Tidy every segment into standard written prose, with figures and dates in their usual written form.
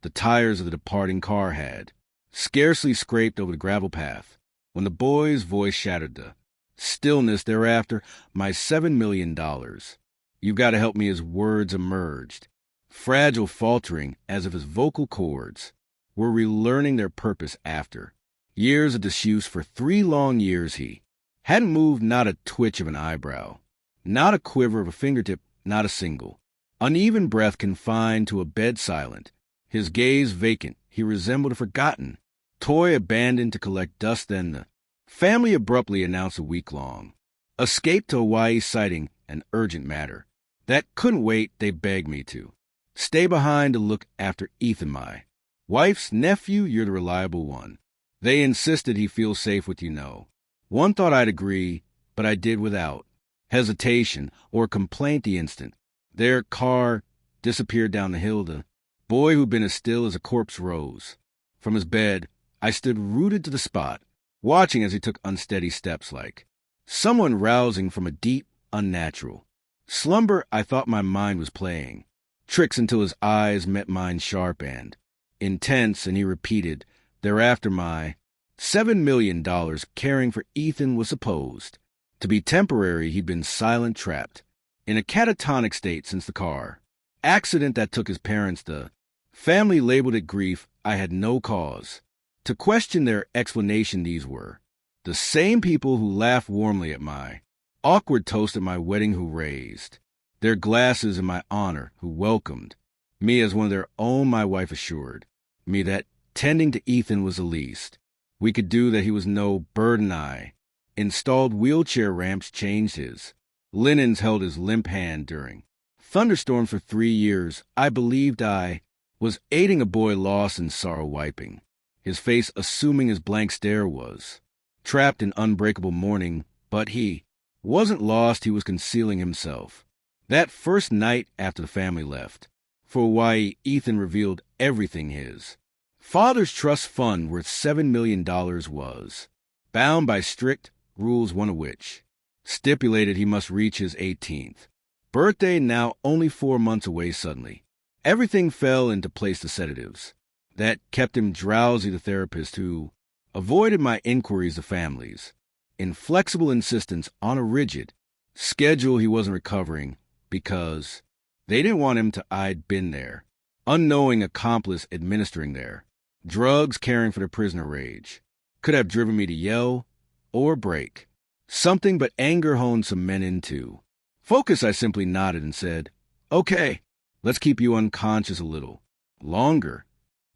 the tires of the departing car had, scarcely scraped over the gravel path, when the boy's voice shattered the stillness thereafter. My $7 million. You've got to help me. His words emerged, fragile, faltering, as if his vocal cords were relearning their purpose after years of disuse. For 3 long years he hadn't moved, not a twitch of an eyebrow, not a quiver of a fingertip, not a single uneven breath confined to a bed silent, his gaze vacant. He resembled a forgotten toy abandoned to collect dust. Then the family abruptly announced a week-long escape to Hawaii, citing an urgent matter that couldn't wait. They begged me to stay behind to look after Ethan, my wife's nephew. You're the reliable one. They insisted he feels safe with you. No one thought I'd agree, but I did without hesitation or complaint. The instant their car disappeared down the hill, the boy who'd been as still as a corpse rose from his bed. I stood rooted to the spot, watching as he took unsteady steps like someone rousing from a deep, unnatural slumber. I thought my mind was playing tricks until his eyes met mine, sharp and intense, and he repeated thereafter, my $7 million caring for Ethan was supposed to be temporary. He'd been silent, trapped in a catatonic state since the car accident that took his parents. The family labeled it grief. I had no cause to question their explanation. These were the same people who laughed warmly at my awkward toast at my wedding, who raised their glasses in my honor, who welcomed me as one of their own. My wife assured me that tending to Ethan was the least we could do, that he was no burden. I installed wheelchair ramps, changed his linens, held his limp hand during thunderstorms. For 3 years, I believed I was aiding a boy lost in sorrow, wiping his face, assuming his blank stare was trapped in unbreakable mourning. But he wasn't lost, he was concealing himself. That first night after the family left for Hawaii, Ethan revealed everything. His father's trust fund worth $7 million was bound by strict rules, one of which stipulated he must reach his 18th birthday. Now only 4 months away, suddenly everything fell into place. The sedatives that kept him drowsy, the therapist who avoided my inquiries, the family's inflexible insistence on a rigid schedule. He wasn't recovering because they didn't want him to. I'd been there, unknowing accomplice administering their drugs, caring for the prisoner. Rage could have driven me to yell or break something, but anger honed some men into focus. I simply nodded and said, "Okay, let's keep you unconscious a little longer."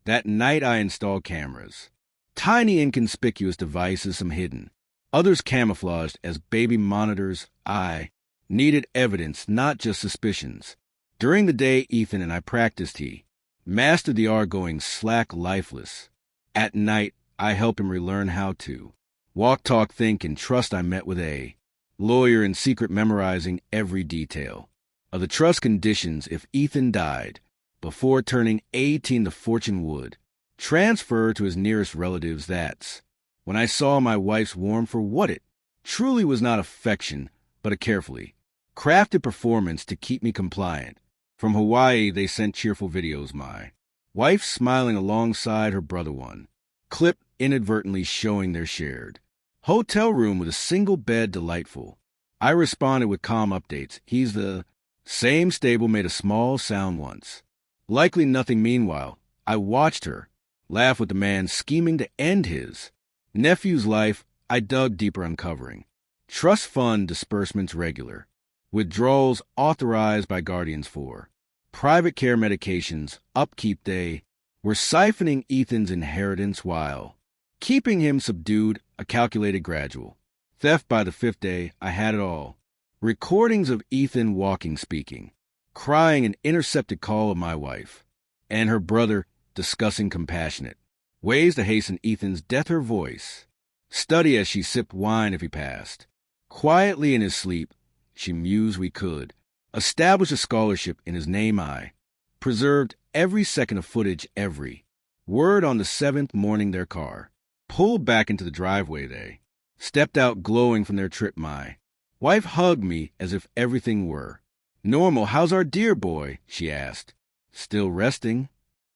That night I installed cameras, tiny inconspicuous devices, some hidden, others camouflaged as baby monitors. I needed evidence, not just suspicions. During the day, Ethan and I practiced. He mastered the art, going slack, lifeless. At night, I helped him relearn how to walk, talk, think, and trust. I met with a lawyer in secret, memorizing every detail of the trust conditions. If Ethan died before turning 18, the fortune would transfer to his nearest relatives. That's when I saw my wife's warm for what it truly was, not affection, but a carefully crafted performance to keep me compliant. From Hawaii, they sent cheerful videos, my wife smiling alongside her brother, one clip inadvertently showing their shared hotel room with a single bed, delightful. I responded with calm updates. He's the same, stable, made a small sound once. Likely nothing. Meanwhile, I watched her laugh with the man scheming to end his nephew's life. I dug deeper, uncovering trust fund disbursements, regular withdrawals authorized by guardians for private care, medications, upkeep. They were siphoning Ethan's inheritance while keeping him subdued, a calculated, gradual theft. By the 5th day, I had it all. Recordings of Ethan walking, speaking, crying, an intercepted call of my wife and her brother discussing compassionate ways to hasten Ethan's death. Her voice steady as she sipped wine. If he passed quietly in his sleep, she mused, we could establish a scholarship in his name. I preserved every second of footage, every word. On the 7th morning, their car pulled back into the driveway. They stepped out, glowing from their trip. My wife hugged me as if everything were normal. "How's our dear boy?" she asked. "Still resting."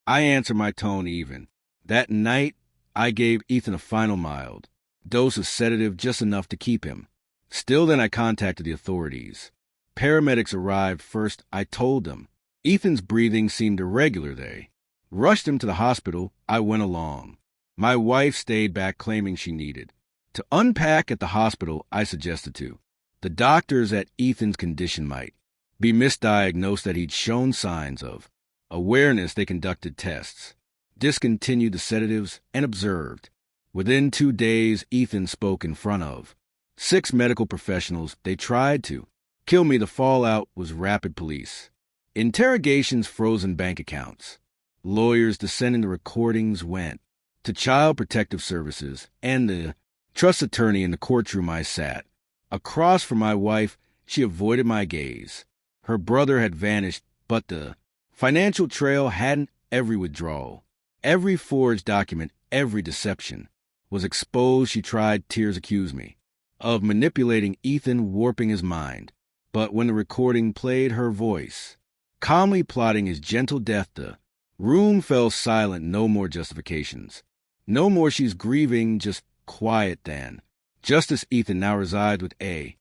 I answered my tone even. That night, I gave Ethan a final mild dose of sedative, just enough to keep him. Still then, I contacted the authorities. Paramedics arrived first. I told them. Ethan's breathing seemed irregular. They rushed him to the hospital. I went along. My wife stayed back, claiming she needed to unpack at the hospital. I suggested to the doctors that Ethan's condition might be misdiagnosed, that he'd shown signs of awareness. They conducted tests, discontinued the sedatives, and observed. Within 2 days, Ethan spoke in front of 6 medical professionals. They tried to kill me. The fallout was rapid. Police interrogations, frozen bank accounts. Lawyers descending the recordings went to Child Protective Services and the trust attorney. In the courtroom, I sat across from my wife. She avoided my gaze. Her brother had vanished, but the financial trail hadn't. Every withdrawal, every forged document, every deception was exposed. She tried. Tears accused me of manipulating Ethan, warping his mind. But when the recording played, her voice calmly plotting his gentle death, the room fell silent. No more justifications. No more she's grieving, just quiet. Then Justice Ethan now resides with a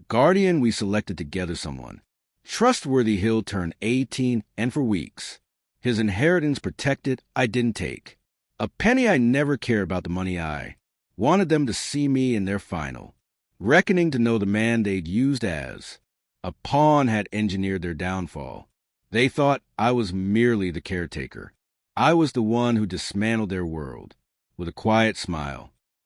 guardian we selected together, someone trustworthy. He'll turn 18, and for weeks, his inheritance protected. I didn't take a penny. I never cared about the money. I wanted them to see me in their final reckoning, to know the man they'd used as a pawn had engineered their downfall. They thought I was merely the caretaker. I was the one who dismantled their world. With a quiet smile,